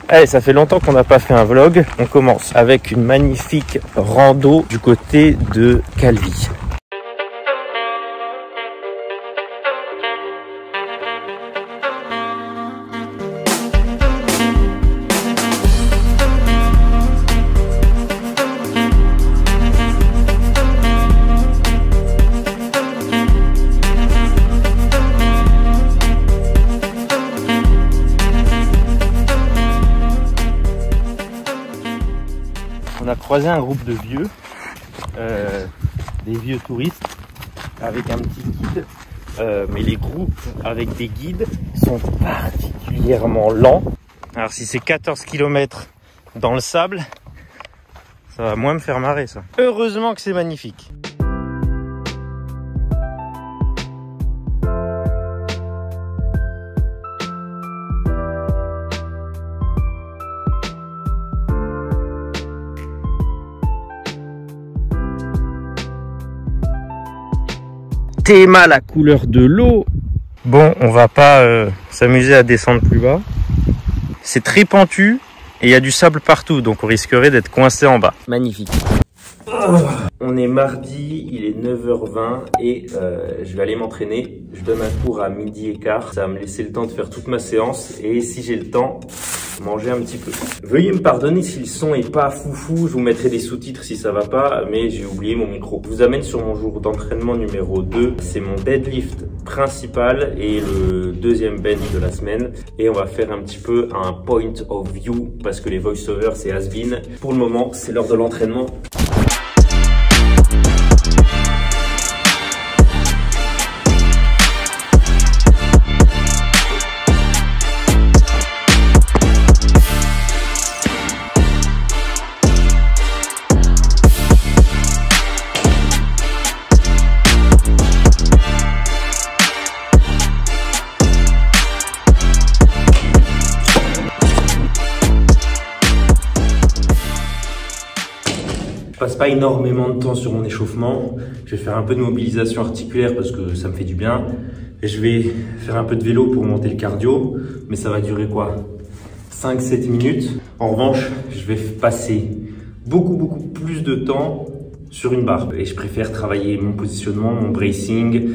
Allez, ça fait longtemps qu'on n'a pas fait un vlog. On commence avec une magnifique rando du côté de Calvi. On a croisé un groupe de vieux, des vieux touristes avec un petit guide, mais les groupes avec des guides sont particulièrement lents. Alors si c'est 14 km dans le sable, ça va moins me faire marrer ça. Heureusement que c'est magnifique. Théma la couleur de l'eau. Bon, on va pas s'amuser à descendre plus bas. C'est très pentu et il y a du sable partout, donc on risquerait d'être coincé en bas. Magnifique. On est mardi, il est 9h20 et je vais aller m'entraîner. Je donne un cours à 12h15. Ça va me laisser le temps de faire toute ma séance et si j'ai le temps, manger un petit peu. Veuillez me pardonner si le son est pas foufou, je vous mettrai des sous-titres si ça va pas, mais j'ai oublié mon micro. Je vous amène sur mon jour d'entraînement numéro 2. C'est mon deadlift principal et le deuxième bench de la semaine. Et on va faire un petit peu un point of view parce que les voice-overs c'est has-been. Pour le moment, c'est l'heure de l'entraînement. Je passe pas énormément de temps sur mon échauffement. Je vais faire un peu de mobilisation articulaire parce que ça me fait du bien. Et je vais faire un peu de vélo pour monter le cardio. Mais ça va durer quoi? 5-7 minutes. En revanche, je vais passer beaucoup plus de temps sur une barre. Et je préfère travailler mon positionnement, mon bracing,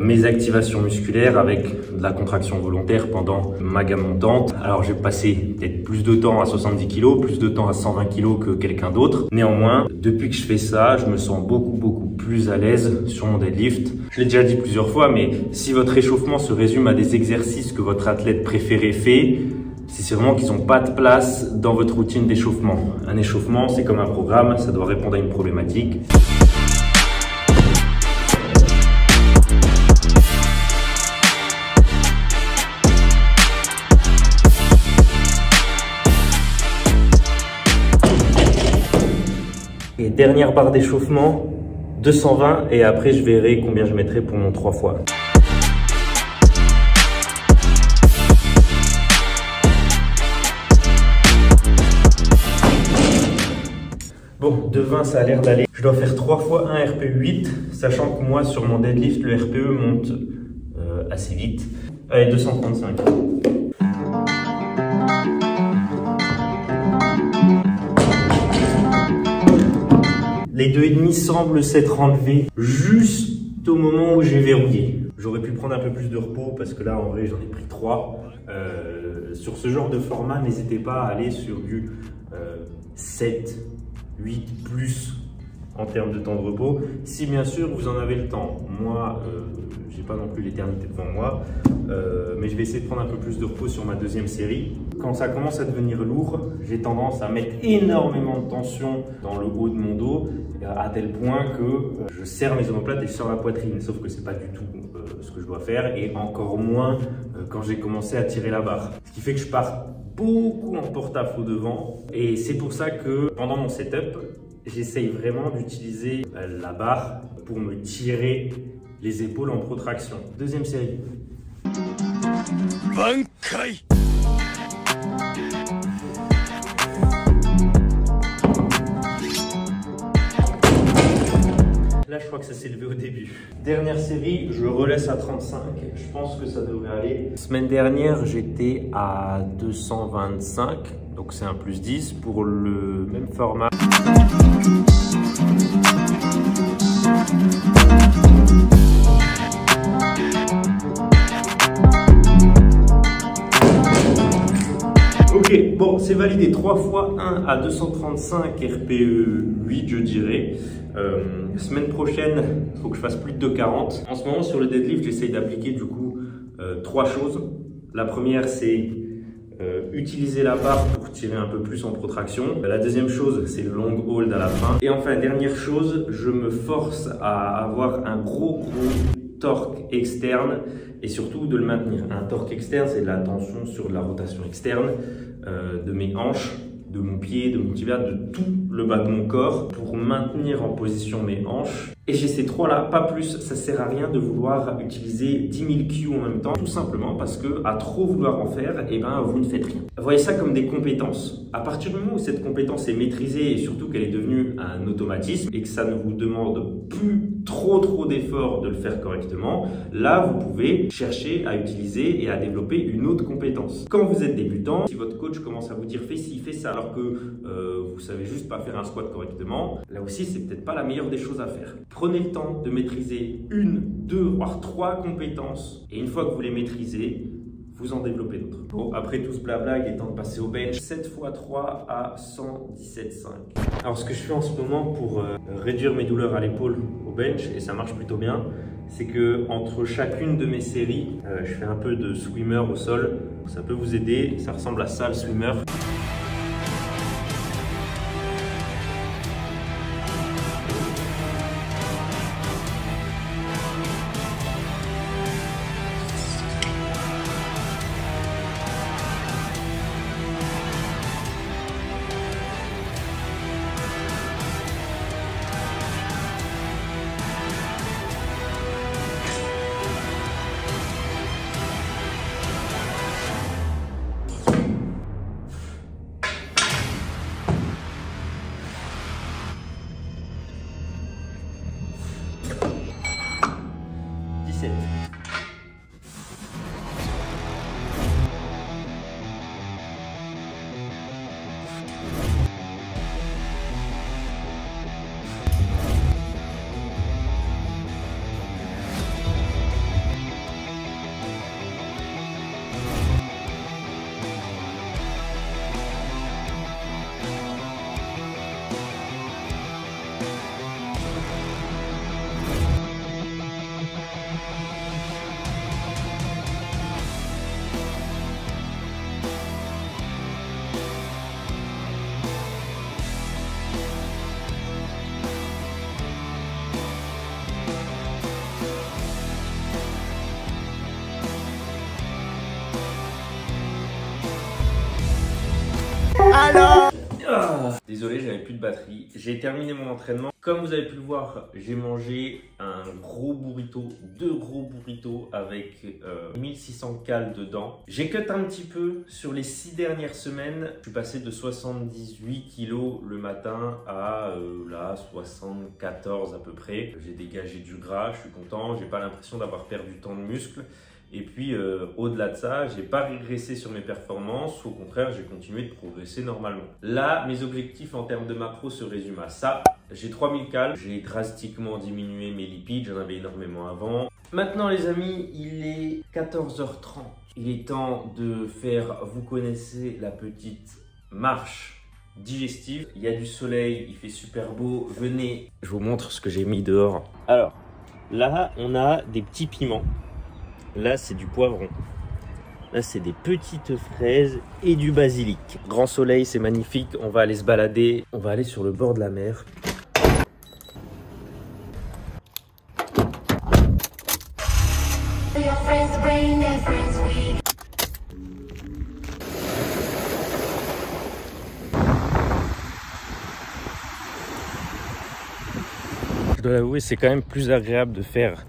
mes activations musculaires avec de la contraction volontaire pendant ma gamme montante. Alors je vais passer peut-être plus de temps à 70 kg, plus de temps à 120 kg que quelqu'un d'autre. Néanmoins, depuis que je fais ça, je me sens beaucoup plus à l'aise sur mon deadlift. Je l'ai déjà dit plusieurs fois, mais si votre échauffement se résume à des exercices que votre athlète préféré fait, c'est vraiment qu'ils n'ont pas de place dans votre routine d'échauffement. Un échauffement, c'est comme un programme, ça doit répondre à une problématique. Et dernière barre d'échauffement, 220 et après je verrai combien je mettrai pour mon 3 fois. Bon, de 20 ça a l'air d'aller. Je dois faire 3 fois 1 RPE8, sachant que moi sur mon deadlift le RPE monte assez vite. Allez, 235. Les 2,5 semblent s'être enlevés juste au moment où j'ai verrouillé. J'aurais pu prendre un peu plus de repos parce que là en vrai j'en ai pris 3. Sur ce genre de format, n'hésitez pas à aller sur du 7, 8 plus en termes de temps de repos. Si bien sûr vous en avez le temps. Moi, j'ai pas non plus l'éternité devant moi, mais je vais essayer de prendre un peu plus de repos sur ma deuxième série. Quand ça commence à devenir lourd, j'ai tendance à mettre énormément de tension dans le haut de mon dos, à tel point que je serre mes omoplates et je sors la poitrine. Sauf que c'est pas du tout ce que je dois faire, et encore moins quand j'ai commencé à tirer la barre. Ce qui fait que je pars beaucoup en porte-à-faux devant, et c'est pour ça que pendant mon setup, j'essaye vraiment d'utiliser la barre pour me tirer les épaules en protraction. Deuxième série. Bankai. Là, je crois que ça s'est levé au début. Dernière série, je relaisse à 35. Je pense que ça devrait aller. Semaine dernière, j'étais à 225. Donc c'est un plus 10 pour le même format. Ok, bon, c'est validé 3 fois 1 à 235 RPE 8, je dirais. Semaine prochaine, il faut que je fasse plus de 240. En ce moment, sur le deadlift, j'essaye d'appliquer du coup 3 choses. La première, c'est utiliser la barre pour tirer un peu plus en protraction. La deuxième chose, c'est le long hold à la fin. Et enfin, dernière chose, je me force à avoir un gros torque externe et surtout de le maintenir. Un torque externe, c'est de la tension sur de la rotation externe de mes hanches, de mon pied, de mon tibia, de tout le bas de mon corps pour maintenir en position mes hanches. Et j'ai ces 3 là, pas plus. Ça sert à rien de vouloir utiliser 10 000 Q en même temps, tout simplement parce que à trop vouloir en faire, eh ben, vous ne faites rien. Voyez ça comme des compétences. À partir du moment où cette compétence est maîtrisée et surtout qu'elle est devenue un automatisme et que ça ne vous demande plus trop d'efforts de le faire correctement, là vous pouvez chercher à utiliser et à développer une autre compétence. Quand vous êtes débutant, si votre coach commence à vous dire fais ci, fais ça, alors que vous savez juste pas faire un squat correctement, là aussi c'est peut-être pas la meilleure des choses à faire. Prenez le temps de maîtriser 1, 2, voire 3 compétences et une fois que vous les maîtrisez, vous en développez d'autres. Bon, après tout ce blabla, il est temps de passer au bench. 7 x 3 à 117,5. Alors, ce que je fais en ce moment pour réduire mes douleurs à l'épaule au bench, et ça marche plutôt bien, c'est que entre chacune de mes séries, je fais un peu de swimmer au sol. Ça peut vous aider, ça ressemble à ça le swimmer. Alors désolé, j'avais plus de batterie. J'ai terminé mon entraînement. Comme vous avez pu le voir, j'ai mangé un gros burrito, 2 gros burritos avec 1600 calories dedans. J'ai cut un petit peu sur les 6 dernières semaines. Je suis passé de 78 kg le matin à là 74 à peu près. J'ai dégagé du gras, je suis content. J'ai pas l'impression d'avoir perdu tant de muscles. Et puis au-delà de ça, j'ai pas régressé sur mes performances, au contraire, j'ai continué de progresser normalement. Là, mes objectifs en termes de macro se résument à ça. J'ai 3000 calories, j'ai drastiquement diminué mes lipides, j'en avais énormément avant. Maintenant les amis, il est 14h30. Il est temps de faire, vous connaissez la petite marche digestive. Il y a du soleil, il fait super beau, venez. Je vous montre ce que j'ai mis dehors. Alors, là, on a des petits piments. Là, c'est du poivron. Là, c'est des petites fraises et du basilic. Grand soleil, c'est magnifique. On va aller se balader. On va aller sur le bord de la mer. Je dois l'avouer, c'est quand même plus agréable de faire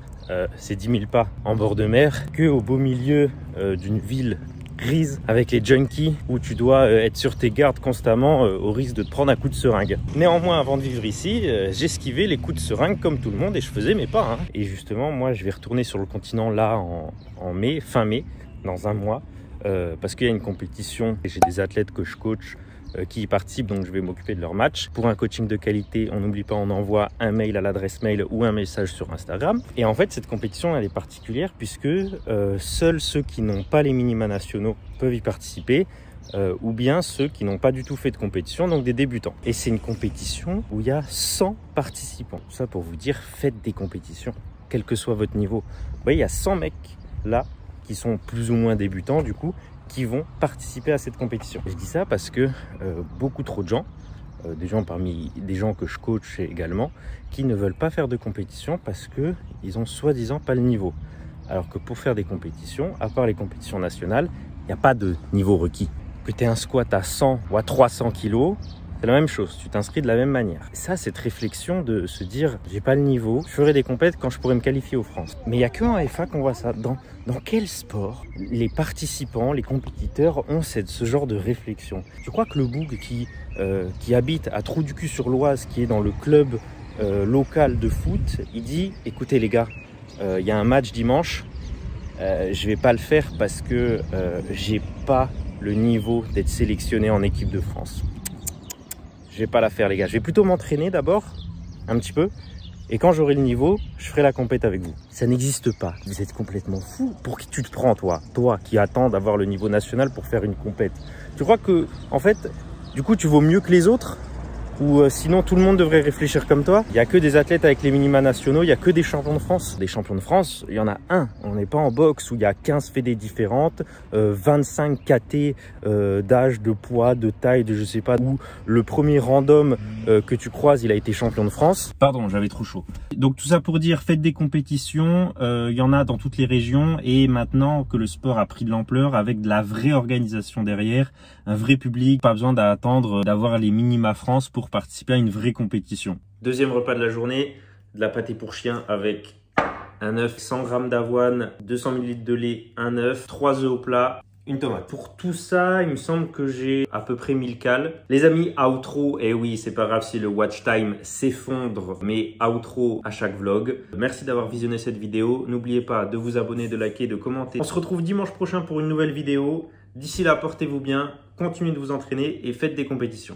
ces 10 000 pas en bord de mer qu'au beau milieu d'une ville grise avec les junkies où tu dois être sur tes gardes constamment au risque de te prendre un coup de seringue. Néanmoins, avant de vivre ici, j'esquivais les coups de seringue comme tout le monde et je faisais mes pas. Et justement, moi, je vais retourner sur le continent là en mai, fin mai, dans un mois, parce qu'il y a une compétition et j'ai des athlètes que je coach qui y participent, donc je vais m'occuper de leur match. Pour un coaching de qualité, on n'oublie pas, on envoie un mail à l'adresse mail ou un message sur Instagram. Et en fait, cette compétition, elle est particulière puisque seuls ceux qui n'ont pas les minima nationaux peuvent y participer, ou bien ceux qui n'ont pas du tout fait de compétition, donc des débutants. Et c'est une compétition où il y a 100 participants. Tout ça pour vous dire, faites des compétitions, quel que soit votre niveau. Vous voyez, il y a 100 mecs là qui sont plus ou moins débutants du coup, qui vont participer à cette compétition. Je dis ça parce que beaucoup trop de gens, des gens parmi des gens que je coach également, qui ne veulent pas faire de compétition parce qu'ils ont soi-disant pas le niveau. Alors que pour faire des compétitions, à part les compétitions nationales, il n'y a pas de niveau requis. Que tu aies un squat à 100 ou à 300 kg, c'est la même chose, tu t'inscris de la même manière. Et ça, cette réflexion de se dire, j'ai pas le niveau, je ferai des compètes quand je pourrai me qualifier aux France. Mais il n'y a qu'en AFA qu'on voit ça. Dans quel sport les participants, les compétiteurs ont ce genre de réflexion? Je crois que le Boug qui habite à Trou-du-Cul-sur-Loise, qui est dans le club local de foot, il dit, écoutez les gars, il y a un match dimanche, je vais pas le faire parce que j'ai pas le niveau d'être sélectionné en équipe de France. Je vais pas la faire les gars, je vais plutôt m'entraîner d'abord un petit peu et quand j'aurai le niveau, je ferai la compète avec vous. Ça n'existe pas, vous êtes complètement fou. Pour qui tu te prends toi qui attends d'avoir le niveau national pour faire une compète? Tu crois que en fait, du coup tu vaux mieux que les autres? Ou sinon tout le monde devrait réfléchir comme toi? Il n'y a que des athlètes avec les minima nationaux, il n'y a que des champions de France. Des champions de France, il y en a un. On n'est pas en boxe où il y a 15 fédés différentes, 25 KT d'âge, de poids, de taille, de je sais pas, où le premier random que tu croises, il a été champion de France. Pardon, j'avais trop chaud. Donc tout ça pour dire, faites des compétitions, il y en a dans toutes les régions et maintenant que le sport a pris de l'ampleur avec de la vraie organisation derrière, un vrai public, pas besoin d'attendre d'avoir les minima France pour participer à une vraie compétition. Deuxième repas de la journée, de la pâtée pour chien avec un œuf, 100 g d'avoine, 200 ml de lait, un œuf, 3 œufs au plat, une tomate. Pour tout ça, il me semble que j'ai à peu près 1000 cales. Les amis, outro, et oui, c'est pas grave si le watch time s'effondre, mais outro à chaque vlog. Merci d'avoir visionné cette vidéo. N'oubliez pas de vous abonner, de liker, de commenter. On se retrouve dimanche prochain pour une nouvelle vidéo. D'ici là, portez-vous bien, continuez de vous entraîner et faites des compétitions.